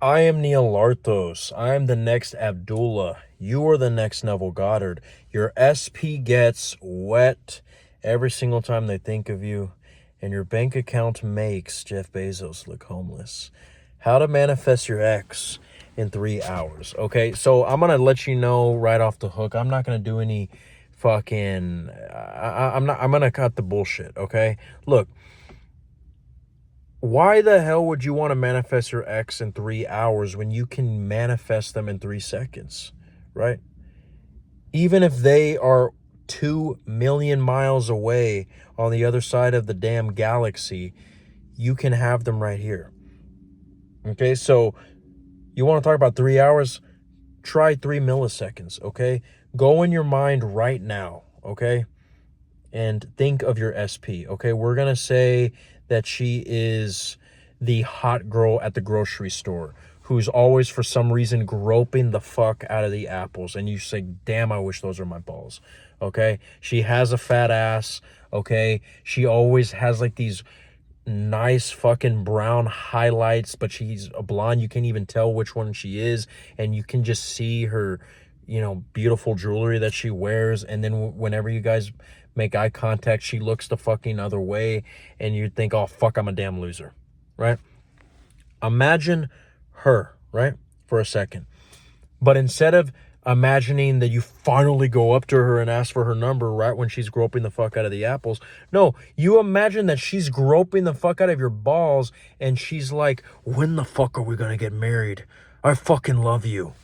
I am Neil Larthos. I am the next Abdullah. You are the next Neville Goddard. Your SP gets wet every single time they think of you, and your bank account makes Jeff Bezos look homeless. How to manifest your ex in 3 hours. Okay, so I'm gonna let you know right off the hook. I'm not gonna do any fucking. I'm not. I'm gonna cut the bullshit. Okay, look. Why the hell would you want to manifest your ex in 3 hours when you can manifest them in 3 seconds, right? Even if they are 2 million miles away on the other side of the damn galaxy, you can have them right here. Okay, so you want to talk about 3 hours? Try 3 milliseconds, okay? Go in your mind right now, okay? And think of your SP, okay? We're going to say that she is the hot girl at the grocery store who's always, for some reason, groping the fuck out of the apples. And you say, damn, I wish those were my balls, okay? She has a fat ass, okay? She always has, like, these nice fucking brown highlights, but she's a blonde. You can't even tell which one she is. And you can just see her, beautiful jewelry that she wears. And then whenever you guys make eye contact, she looks the fucking other way, and you think, oh fuck, I'm a damn loser, right? Imagine her, right, for a second. But instead of imagining that you finally go up to her and ask for her number right when she's groping the fuck out of the apples, no, you imagine that she's groping the fuck out of your balls, and she's like, when the fuck are we gonna get married? I fucking love you.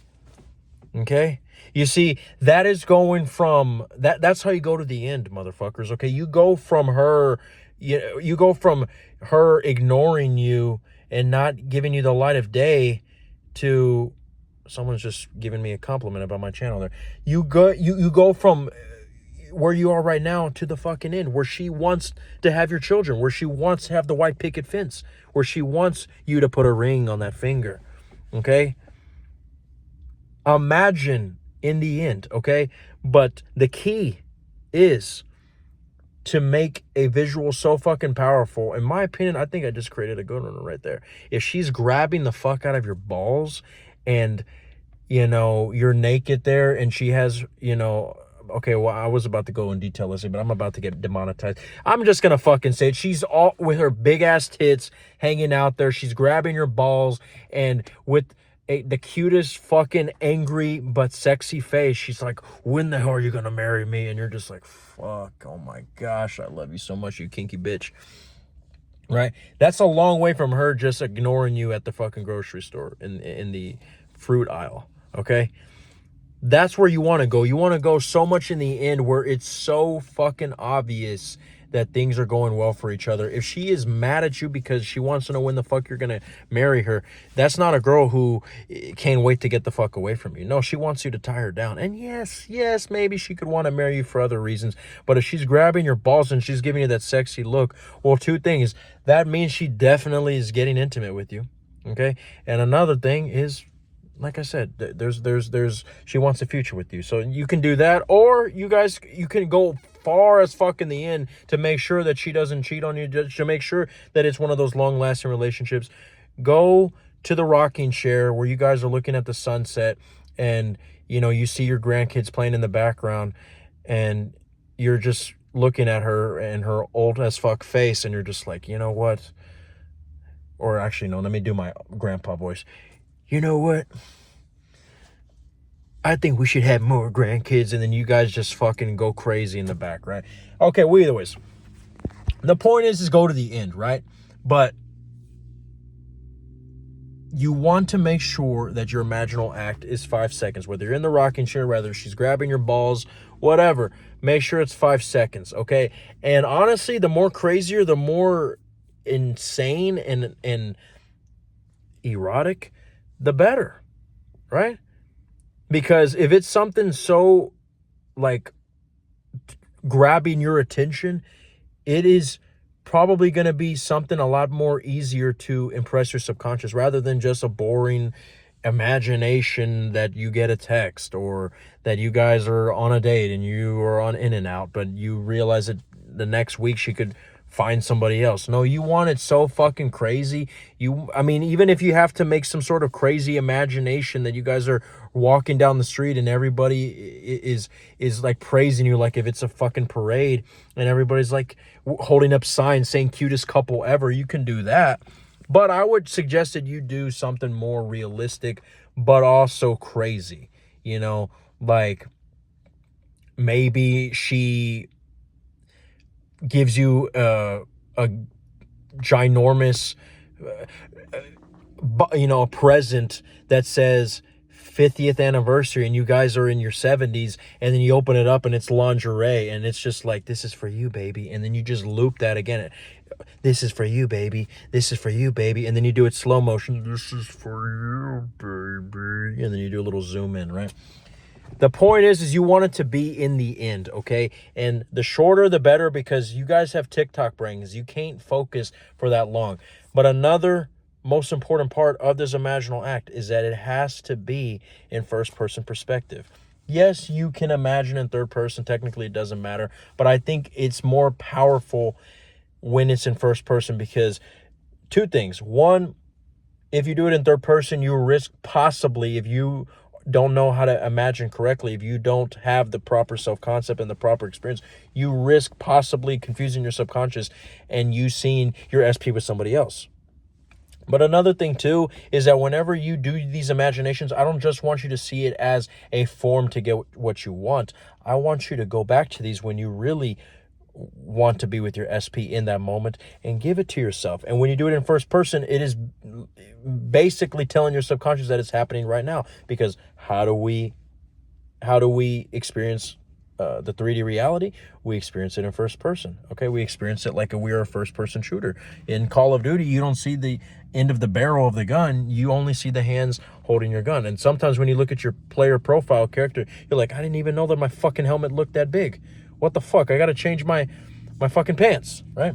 Okay? You see, that is going from that's how you go to the end, motherfuckers. Okay? You go from her you go from her ignoring you and not giving you the light of day to someone's just giving me a compliment about my channel there. You go from where you are right now to the fucking end, where she wants to have your children, where she wants to have the white picket fence, where she wants you to put a ring on that finger. Okay? Imagine in the end, okay? But the key is to make a visual so fucking powerful. In my opinion, I think I just created a good one right there. If she's grabbing the fuck out of your balls and, you're naked there and she has, okay, well, I was about to go in detail, listen, but I'm about to get demonetized. I'm just going to fucking say it. She's all with her big ass tits hanging out there. She's grabbing your balls, and with the cutest fucking angry but sexy face, she's like, when the hell are you gonna marry me? And you're just like, fuck, oh my gosh, I love you so much, you kinky bitch, right? That's a long way from her just ignoring you at the fucking grocery store in the fruit aisle. Okay, that's where you want to go. You want to go so much in the end where it's so fucking obvious that things are going well for each other. If she is mad at you because she wants to know when the fuck you're going to marry her, that's not a girl who can't wait to get the fuck away from you. No, she wants you to tie her down. And yes, maybe she could want to marry you for other reasons. But if she's grabbing your balls and she's giving you that sexy look, well, two things. That means she definitely is getting intimate with you. Okay? And another thing is, like I said, there's she wants a future with you. So you can do that, or you can go far as fuck in the end to make sure that she doesn't cheat on you, to make sure that it's one of those long-lasting relationships. Go to the rocking chair where you guys are looking at the sunset, and you see your grandkids playing in the background, and you're just looking at her and her old as fuck face, and you're just like, you know what? Or actually, no, let me do my grandpa voice. You know what? I think we should have more grandkids, and then you guys just fucking go crazy in the back, right? Okay, well, either ways. The point is go to the end, right? But you want to make sure that your imaginal act is 5 seconds. Whether you're in the rocking chair, whether she's grabbing your balls, whatever. Make sure it's 5 seconds, okay? And honestly, the more crazier, the more insane and erotic, the better, right? Because if it's something so, like, grabbing your attention, it is probably going to be something a lot more easier to impress your subconscious, rather than just a boring imagination that you get a text, or that you guys are on a date and you are on In-N-Out, but you realize that the next week she could find somebody else. No, you want it so fucking crazy. I mean, even if you have to make some sort of crazy imagination that you guys are walking down the street and everybody is like praising you, like if it's a fucking parade and everybody's like holding up signs saying cutest couple ever, you can do that. But I would suggest that you do something more realistic, but also crazy. You know, like maybe she gives you a ginormous, a present that says 50th anniversary, and you guys are in your 70s, and then you open it up and it's lingerie, and it's just like, this is for you, baby. And then you just loop that again. This is for you, baby. This is for you, baby. And then you do it slow motion. This is for you, baby. And then you do a little zoom in, right? The point is you want it to be in the end, okay? And the shorter, the better, because you guys have TikTok brains. You can't focus for that long. But another most important part of this imaginal act is that it has to be in first-person perspective. Yes, you can imagine in third person. Technically, it doesn't matter. But I think it's more powerful when it's in first person because two things. One, if you do it in third person, you risk possibly, if you don't know how to imagine correctly, if you don't have the proper self-concept and the proper experience, you risk possibly confusing your subconscious and you seeing your SP with somebody else. But another thing too is that whenever you do these imaginations, I don't just want you to see it as a form to get what you want. I want you to go back to these when you really want to be with your SP in that moment and give it to yourself. And when you do it in first person, it is basically telling your subconscious that it's happening right now. Because how do we experience the 3D reality? We experience it in first person. Okay, we experience it like we are a first person shooter. In Call of Duty, you don't see the end of the barrel of the gun, you only see the hands holding your gun. And sometimes when you look at your player profile character, you're like, I didn't even know that my fucking helmet looked that big. What the fuck? I gotta change my fucking pants, right?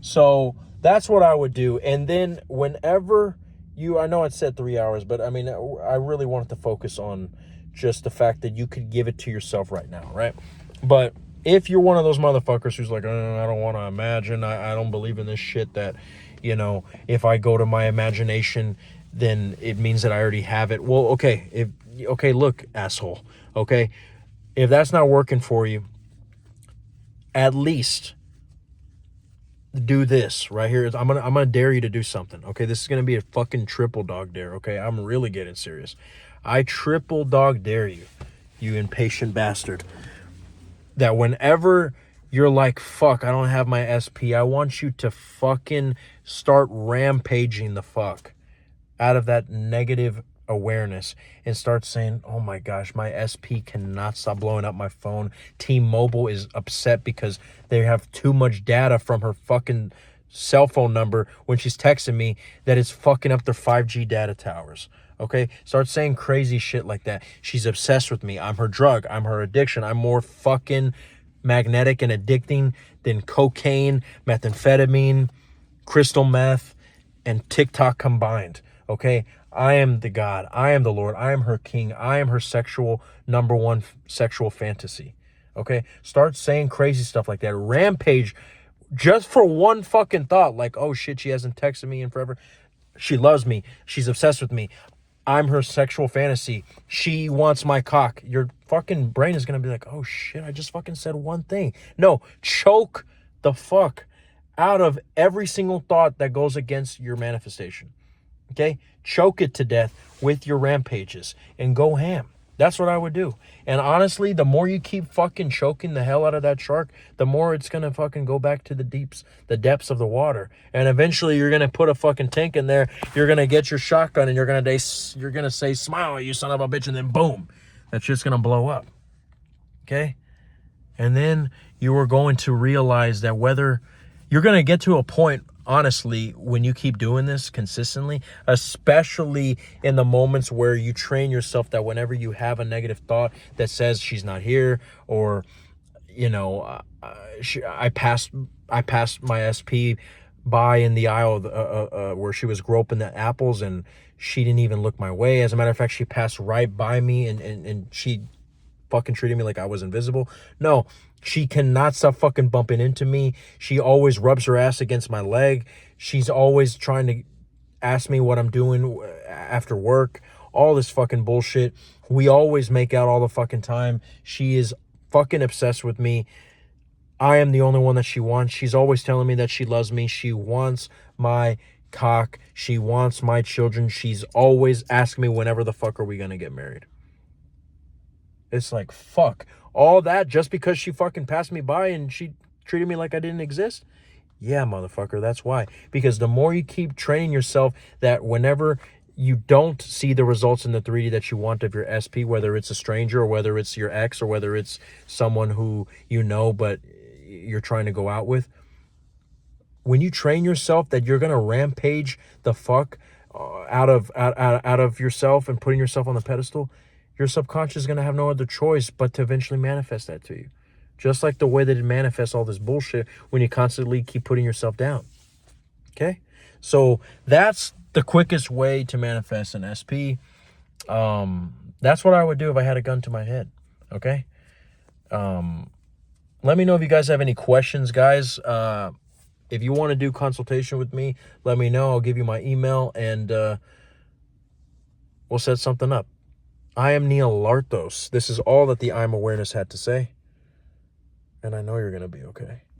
So that's what I would do. And then whenever I know it said 3 hours, but I mean, I really wanted to focus on just the fact that you could give it to yourself right now, right? But if you're one of those motherfuckers who's like, I don't want to imagine, I don't believe in this shit that, if I go to my imagination, then it means that I already have it. Well, okay, look, asshole, okay? If that's not working for you, at least do this right here. I'm gonna dare you to do something, okay? This is gonna be a fucking triple dog dare, okay? I'm really getting serious. I triple dog dare you, you impatient bastard, that whenever you're like, fuck, I don't have my SP, I want you to fucking start rampaging the fuck out of that negative awareness and start saying, oh my gosh, my SP cannot stop blowing up my phone. T-Mobile is upset because they have too much data from her fucking cell phone number when she's texting me that it's fucking up their 5G data towers. Okay, start saying crazy shit like that. She's obsessed with me. I'm her drug. I'm her addiction. I'm more fucking magnetic and addicting than cocaine, methamphetamine, crystal meth, and TikTok combined. Okay, I am the God. I am the Lord. I am her king. I am her number one sexual fantasy. Okay, start saying crazy stuff like that. Rampage just for one fucking thought, like, oh shit, she hasn't texted me in forever. She loves me. She's obsessed with me. I'm her sexual fantasy. She wants my cock. Your fucking brain is going to be like, oh shit, I just fucking said one thing. No, choke the fuck out of every single thought that goes against your manifestation. Okay? Choke it to death with your rampages and go ham. That's what I would do. And honestly, the more you keep fucking choking the hell out of that shark, the more it's going to fucking go back to the depths of the water. And eventually you're going to put a fucking tank in there. You're going to get your shotgun and you're going to say, smile, you son of a bitch. And then boom, that's just going to blow up. Okay? And then you are going to realize that whether you're going to get to a point, honestly, when you keep doing this consistently, especially in the moments where you train yourself that whenever you have a negative thought that says she's not here, or I passed my SP by in the aisle where she was groping the apples and she didn't even look my way. As a matter of fact, she passed right by me and she fucking treating me like I was invisible. No, she cannot stop fucking bumping into me. She always rubs her ass against my leg. She's always trying to ask me what I'm doing after work. All this fucking bullshit. We always make out all the fucking time. She is fucking obsessed with me. I am the only one that she wants. She's always telling me that she loves me. She wants my cock. She wants my children. She's always asking me, whenever the fuck are we gonna get married? It's like, fuck. All that just because she fucking passed me by and she treated me like I didn't exist? Yeah, motherfucker, that's why. Because the more you keep training yourself that whenever you don't see the results in the 3D that you want of your SP, whether it's a stranger or whether it's your ex or whether it's someone who you know but you're trying to go out with, when you train yourself that you're gonna rampage the fuck out of yourself and putting yourself on the pedestal, your subconscious is gonna have no other choice but to eventually manifest that to you. Just like the way that it manifests all this bullshit when you constantly keep putting yourself down. Okay? So that's the quickest way to manifest an SP. That's what I would do if I had a gun to my head. Okay? Let me know if you guys have any questions, guys. If you want to do consultation with me, let me know. I'll give you my email and we'll set something up. I am Neil Lartos. This is all that the I'm Awareness had to say. And I know you're going to be okay.